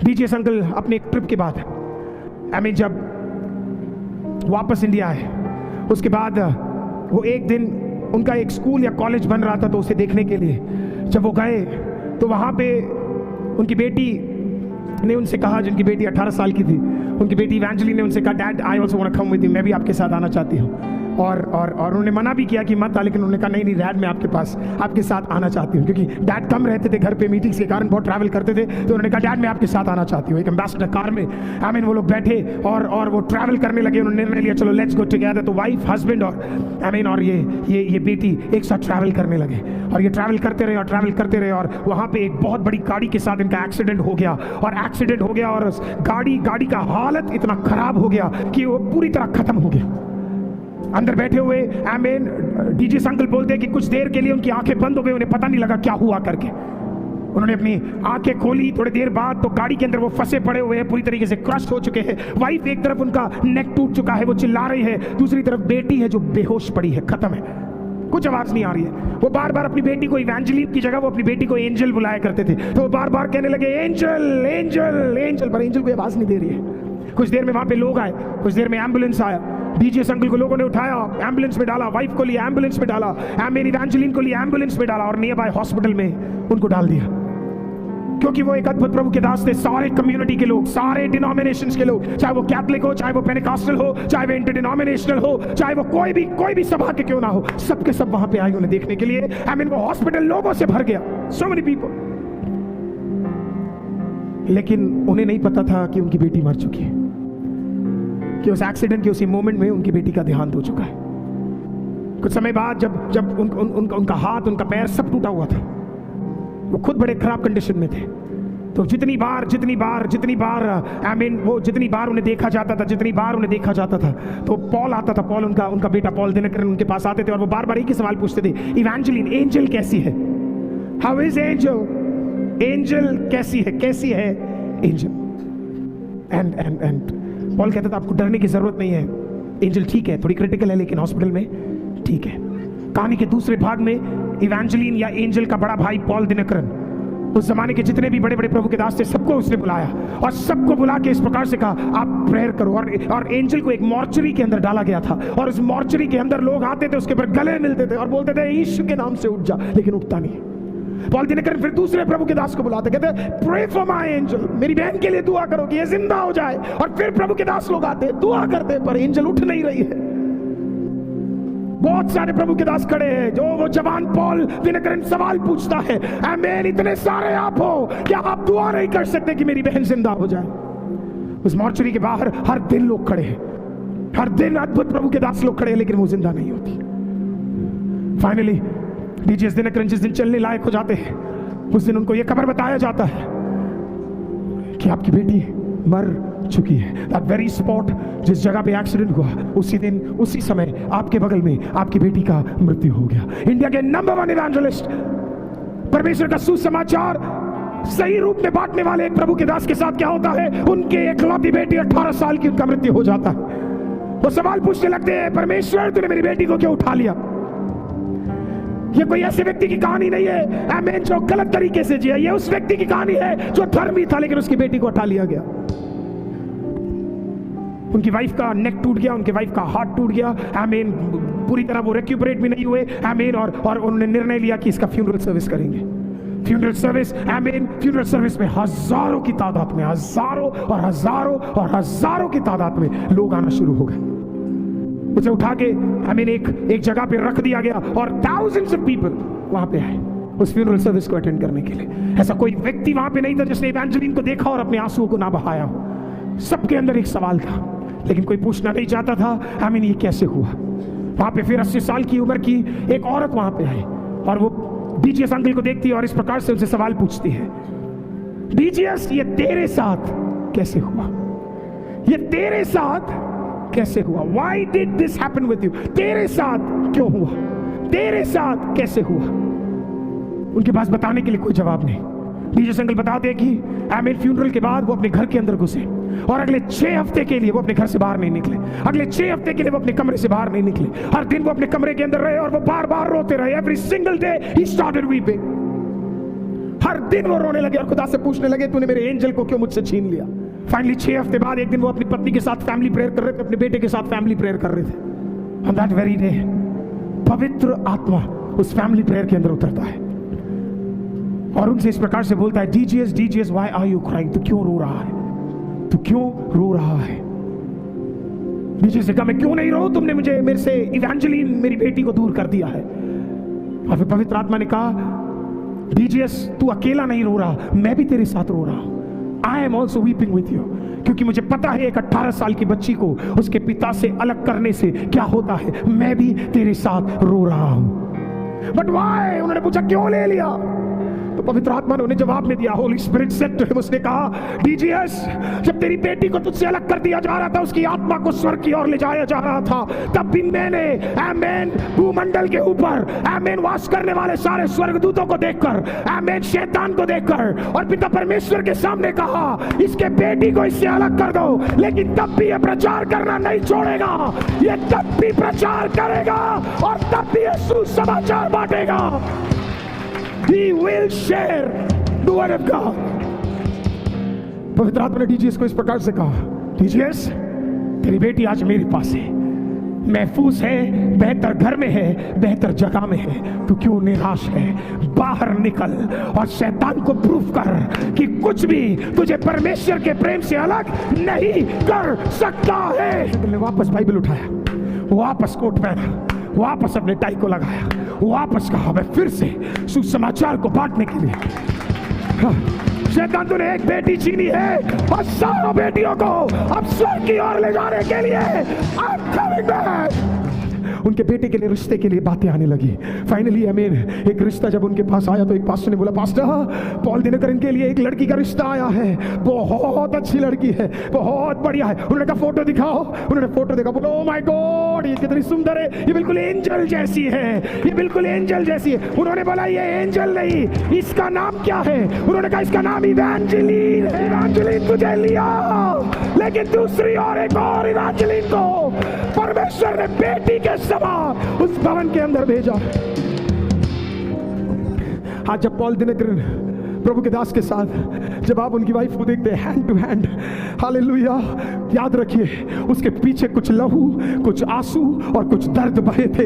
DGS uncle अपने एक trip के बाद जब वापस इंडिया आए, उसके बाद वो एक दिन उनका एक स्कूल या कॉलेज बन रहा था, तो उसे देखने के लिए जब वो गए तो वहाँ पे उनकी बेटी ने उनसे कहा, जिनकी बेटी 18 साल की थी, उनकी बेटी इवेंजेलिन ने उनसे कहा, dad I also want to come with you, मैं भी आपके साथ आना चाहती हूँ। और उन्होंने मना भी किया कि मत आ, लेकिन उन्होंने कहा नहीं डैड मैं आपके साथ आना चाहती हूँ, क्योंकि डैड कम रहते थे घर पे, मीटिंग्स के कारण बहुत ट्रैवल करते थे, तो उन्होंने कहा डैड मैं आपके साथ आना चाहती हूँ। एक एम्बेसडर कार में वो लोग बैठे और वो ट्रैवल करने लगे। उन्होंने निर्णय लिया चलो लेट्स गो टुगेदर। तो वाइफ हस्बैंड और ये बेटी एक साथ ट्रैवल करने लगे, और ये ट्रैवल करते रहे और वहाँ पे एक बहुत बड़ी गाड़ी के साथ इनका एक्सीडेंट हो गया, और उस गाड़ी का हालत इतना खराब हो गया कि वो पूरी तरह खत्म हो गया। अंदर बैठे हुए डीजीएस अंकल बोलते हैं कि कुछ देर के लिए उनकी आंखें बंद हो गई, उन्हें पता नहीं लगा क्या हुआ करके। उन्होंने अपनी आंखें खोली थोड़ी देर बाद, तो गाड़ी के अंदर वो फंसे पड़े हुए हैं, पूरी तरीके से क्रश हो चुके हैं। वाइफ एक तरफ उनका नेक टूट चुका है, वो चिल्ला रही है, दूसरी तरफ बेटी है जो बेहोश पड़ी है, खत्म है, कुछ आवाज नहीं आ रही है। वो बार बार अपनी बेटी को, इवेंजेलिन की जगह वो अपनी बेटी को एंजल बुलाया करते थे, तो वो बार बार कहने लगे एंजल एंजल एंजल, पर एंजल कोई आवाज नहीं दे रही है। कुछ देर में वहां पे लोग आए, कुछ देर में एम्बुलेंस आया, डीजीएस अंकल को लोगों ने उठाया, एम्बुलेंस में डाला, वाइफ को लिया एम्बुलेंस में डाला, इवेंजेलिन को लिया एम्बुलेंस में डाला और नियर बाय हॉस्पिटल में उनको डाल दिया। क्योंकि वो एक अद्भुत प्रभु के दास थे। सारे कम्युनिटी के लोग, सारे डिनोमिनेशंस के लोग, चाहे वो कैथलिक हो, चाहे वो पेंटिकॉस्टल हो, चाहे वो इंटरडिनोमिनेशनल हो, चाहे वो कोई भी सभा के क्यों ना हो, सबके सब वहां पे आए उन्हें देखने के लिए। वो हॉस्पिटल लोगों से भर गया, सो मेनी पीपल। लेकिन उन्हें नहीं पता था कि उनकी बेटी मर चुकी है, कि उस एक्सीडेंट के उसी मोमेंट में उनकी बेटी का देहांत हो चुका है। कुछ समय बाद जब उनका हाथ, उनका पैर सब टूटा हुआ था, वो खुद बड़े खराब कंडीशन में थे, तो जितनी बार उन्हें देखा जाता था, तो पॉल आता था, पॉल उनका बेटा पॉल दिनकरन उनके पास आते थे, और वो बार बार एक ही सवाल पूछते थे, इवेंजेलिन एंजल कैसी है, हाउ इज एंजल कैसी है एंजल। एंड पॉल कहता था आपको डरने की जरूरत नहीं है, एंजल ठीक है, थोड़ी क्रिटिकल है, लेकिन हॉस्पिटल में ठीक है। कहानी के दूसरे भाग में इवेंजेलिन या एंजल का बड़ा भाई पॉल दिनकरन, उस जमाने के जितने भी बड़े बड़े प्रभु के दास थे, सबको उसने बुलाया और सबको बुला के इस प्रकार से कहा आप प्रेयर करो। और एंजल को एक मॉर्चरी के अंदर डाला गया था, और उस मॉर्चरी के अंदर लोग आते थे, उसके ऊपर गले मिलते थे और बोलते थे यीशु के नाम से उठ जा, लेकिन उठता नहीं। पॉल दिनकरन फिर दूसरे प्रभु के दास को बुलाते, कहते प्रे फॉर माय एंजल, मेरी बहन के लिए दुआ करो कि ये जिंदा हो जाए। और फिर प्रभु के दास लोग आते, दुआ करते, पर एंजल उठ नहीं रही है। बहुत सारे प्रभु के दास खड़े हैं, जो वो जवान पॉल दिनकरन सवाल पूछता है, आमीन, इतने सारे आप हो, क्या आप दुआ नहीं कर सकते कि मेरी बहन जिंदा हो जाए? उस मॉर्चरी के बाहर हर दिन लोग खड़े हैं, हर दिन अद्भुत प्रभु के दास लोग खड़े हैं, लेकिन वो जिंदा नहीं होती। फाइनली डीजीएस दिनकरन जिस दिन चलने लायक हो जाते हैं, उस दिन उनको यह खबर बताया जाता है कि आपकी बेटी मर चुकी है। दैट वेरी स्पॉट, जिस जगह पे एक्सीडेंट हुआ, उसी दिन उसी समय आपके बगल में आपकी बेटी का मृत्यु हो गया। इंडिया के नंबर 1 इवेंजलिस्ट, परमेश्वर का सुसमाचार सही रूप में बांटने वाले एक प्रभु के दास के साथ क्या होता है, उनके एकलौती बेटी 18 साल की उनका मृत्यु हो जाता है। वो सवाल पूछने लगते हैं, परमेश्वर तूने मेरी बेटी को क्यों उठा लिया? ये कोई ऐसे व्यक्ति की कहानी नहीं है आमीन जो गलत तरीके से जिया, ये उस व्यक्ति की कहानी है जो धर्मी था, लेकिन उसकी बेटी को उठा लिया गया। उनकी वाइफ का नेक टूट गया, उनके वाइफ का हार्ट टूट गया, आमीन, पूरी तरह वो रिक्यूपरेट भी नहीं हुए, आमीन, और उन्होंने निर्णय लिया कि इसका फ्यूनरल सर्विस करेंगे। फ्यूनरल सर्विस, आमीन, फ्यूनरल सर्विस में हजारों की तादाद में, हजारों की तादाद में लोग आना शुरू हो गए। उसे उठा के आमीन एक जगह पे रख दिया गया, और thousands of people वहां पे आए उस फ्यूनरल सर्विस को अटेंड करने के लिए। ऐसा कोई व्यक्ति वहां पे नहीं था जिसने इवेंजेलिन को देखा और अपने आंसुओं को ना बहाया हो। सबके अंदर एक सवाल था, लेकिन कोई पूछना नहीं चाहता था, आमीन, ये कैसे हुआ? वहां पे फिर 80 साल की उम्र की एक औरत वहां पे आई, और वो डीजीएस अंकल को देखती है और इस प्रकार से उनसे सवाल पूछती है, डीजीएस, ये तेरे साथ कैसे हुआ? ये तेरे साथ कैसे हुआ? Why did this happen with you? तेरे साथ क्यों हुआ? तेरे साथ कैसे हुआ? उनके पास बताने के लिए कोई जवाब नहीं। डीजीएस अंकल बताते हैं कि आमीन, फ्यूनरल के बाद वो अपने घर के अंदर घुसे, और अगले 6 हफ्ते के लिए वो अपने घर से बाहर नहीं निकले। अगले 6 हफ्ते के लिए वो अपने कमरे से बाहर नहीं निकले। हर दिन वो अपने कमरे के अंदर रहे और वो बार बार रोते रहे। Every single day he started weeping. हर दिन वो रोने लगे और खुदा से पूछने लगे तूने मेरे एंजल को क्यों मुझसे छीन लिया। फाइनली 6 हफ्ते बाद एक दिन वो अपनी पत्नी के साथ फैमिली प्रेयर कर रहे थे, अपने बेटे के साथ फैमिली प्रेयर कर रहे थे। ऑन दैट वेरी डे पवित्र आत्मा उस फैमिली प्रेयर के अंदर उतरता है और उनसे इस प्रकार से बोलता है, डीजीएस व्हाई आर यू क्राइंग, तू क्यों रो रहा है, तू क्यों रो रहा है। डीजीएस ने कहा मैं क्यों नहीं रो, तुमने मुझे मेरे से इवेंजेलिन मेरी बेटी को दूर कर दिया है। और फिर पवित्र आत्मा ने कहा, डीजीएस तू अकेला नहीं रो रहा, मैं भी तेरे साथ रो रहा हूं। I am also weeping with you, क्योंकि मुझे पता है एक 18 साल की बच्ची को उसके पिता से अलग करने से क्या होता है, मैं भी तेरे साथ रो रहा हूं। बट व्हाई, उन्होंने पूछा क्यों ले लिया। तो पवित्र आत्मा ने उन्हें जवाब में दिया, Holy Spirit said to him, उसने कहा डीजीएस जब तेरी बेटी को तुझसे अलग कर दिया जा रहा था, उसकी आत्मा को स्वर्ग की ओर ले जाया जा रहा था, तब भी मैंने आमेन भूमंडल के ऊपर आमेन वास करने वाले सारे स्वर्गदूतों को देखकर, आमेन शैतान को देखकर और पिता परमेश्वर के सामने कहा इसके बेटी को इससे अलग कर दो। लेकिन तब भी ये प्रचार करना नहीं छोड़ेगा, ये तब भी प्रचार करेगा और तब भी ये सुसमाचार बांटेगा। He will share the word of God. पवित्र आत्मा ने डीजीएस को इस प्रकार से कहा, डीजीएस तेरी बेटी आज मेरे पास है, महफूज है, बेहतर घर में है, बेहतर जगह में है, तू क्यों निराश है। बाहर निकल और शैतान को प्रूफ कर कि कुछ भी तुझे परमेश्वर के प्रेम से अलग नहीं कर सकता है। तुमने वापस बाइबल उठाया, वापस कोट पहना, वापस अपने टाई को लगाया, वापस कहा मैं फिर से सुसमाचार को बांटने के लिए। शैतान तूने एक बेटी छीनी है और सारों बेटियों को अब स्वर्ग की ओर ले जाने के लिए I'm coming back। उनके बेटे के लिए, रिश्ते के लिए बातें आने लगी। फाइनली आमीन एक रिश्ता जब उनके पास आया तो एक पास्टर ने बोला, पास्टर पॉल दिनकर इनके लिए एक लड़की का रिश्ता आया है, बहुत अच्छी लड़की है, बहुत बढ़िया है। उन्होंने कहा फोटो दिखाओ, उन्होंने फोटो देखा, बोलो ओ माय गॉड ये कितनी सुंदर है, ये बिल्कुल एंजल जैसी है, ये बिल्कुल एंजल जैसी है। उन्होंने बोला ये एंजल नहीं, इसका नाम क्या है। उन्होंने कहा इसका नाम इवेंजेलिन है। इवेंजेलिन तुझे लिया, लेकिन दूसरी और एक और इवेंजेलिन को परमेश्वर ने बेटी के समान उस भवन के अंदर भेजा। आज जब पॉल दिनकर प्रभु के दास के साथ जब आप उनकी वाइफ को देखते हैं हैंड टू हैंड, हालेलुया, याद रखिए उसके पीछे कुछ लहू, कुछ आंसू और कुछ दर्द बहे थे।